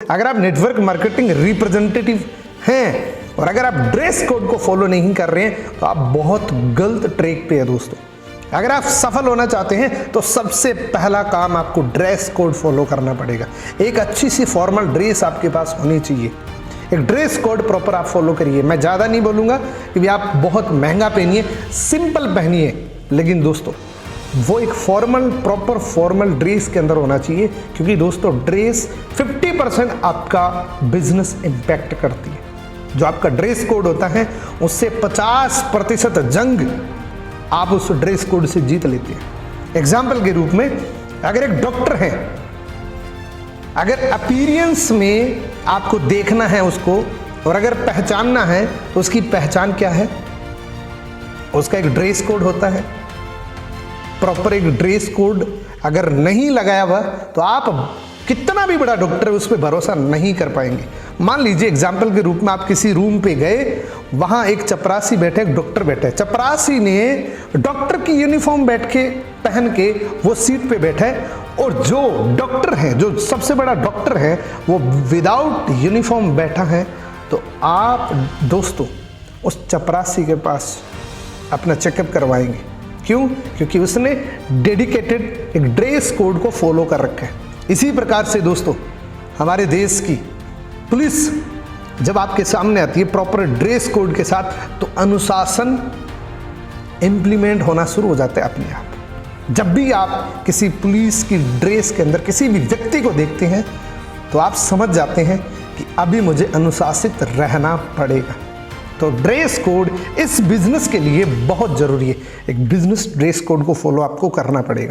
अगर आप network marketing representative हैं और अगर आप ड्रेस कोड को फॉलो नहीं कर रहे हैं तो आप बहुत गलत ट्रैक पे है दोस्तों। अगर आप सफल होना चाहते हैं तो सबसे पहला काम आपको ड्रेस कोड फॉलो करना पड़ेगा। एक अच्छी सी फॉर्मल ड्रेस आपके पास होनी चाहिए। एक ड्रेस कोड प्रॉपर आप फॉलो करिए। मैं ज़्यादा नहीं बोलूँगा कि आप बहुत महंगा पहनिए, सिंपल पहनिए, लेकिन दोस्तों वो एक फॉर्मल प्रॉपर फॉर्मल ड्रेस के अंदर होना चाहिए, क्योंकि दोस्तों ड्रेस 50% आपका बिजनेस इम्पैक्ट करती है। जो आपका ड्रेस कोड होता है उससे 50% जंग आप उस ड्रेस कोड से जीत लेते हैं। एग्जाम्पल के रूप में अगर एक डॉक्टर है, अगर अपीयरेंस में आपको देखना है उसको और अगर पहचानना है तो उसकी पहचान क्या है? उसका एक ड्रेस कोड होता है। प्रॉपर एक ड्रेस कोड अगर नहीं लगाया हुआ तो आप कितना भी बड़ा डॉक्टर है उस पर भरोसा नहीं कर पाएंगे। मान लीजिए एग्जाम्पल के रूप में आप किसी रूम पे गए, वहां एक चपरासी बैठे, एक डॉक्टर बैठे। चपरासी ने डॉक्टर की यूनिफॉर्म पहन के वो सीट पे बैठा है और जो डॉक्टर है, जो सबसे बड़ा डॉक्टर है, वो विदाउट यूनिफॉर्म बैठा है। तो आप दोस्तों उस चपरासी के पास अपना चेकअप करवाएंगे। क्यों? क्योंकि उसने डेडिकेटेड एक ड्रेस कोड को फॉलो कर रखा है। इसी प्रकार से दोस्तों हमारे देश की पुलिस जब आपके सामने आती है प्रॉपर ड्रेस कोड के साथ, तो अनुशासन इंप्लीमेंट होना शुरू हो जाता है अपने आप। जब भी आप किसी पुलिस की ड्रेस के अंदर किसी भी व्यक्ति को देखते हैं तो आप समझ जाते हैं कि अभी मुझे अनुशासित रहना पड़ेगा। तो ड्रेस कोड इस बिजनेस के लिए बहुत ज़रूरी है। एक बिजनेस ड्रेस कोड को फॉलो आपको करना पड़ेगा।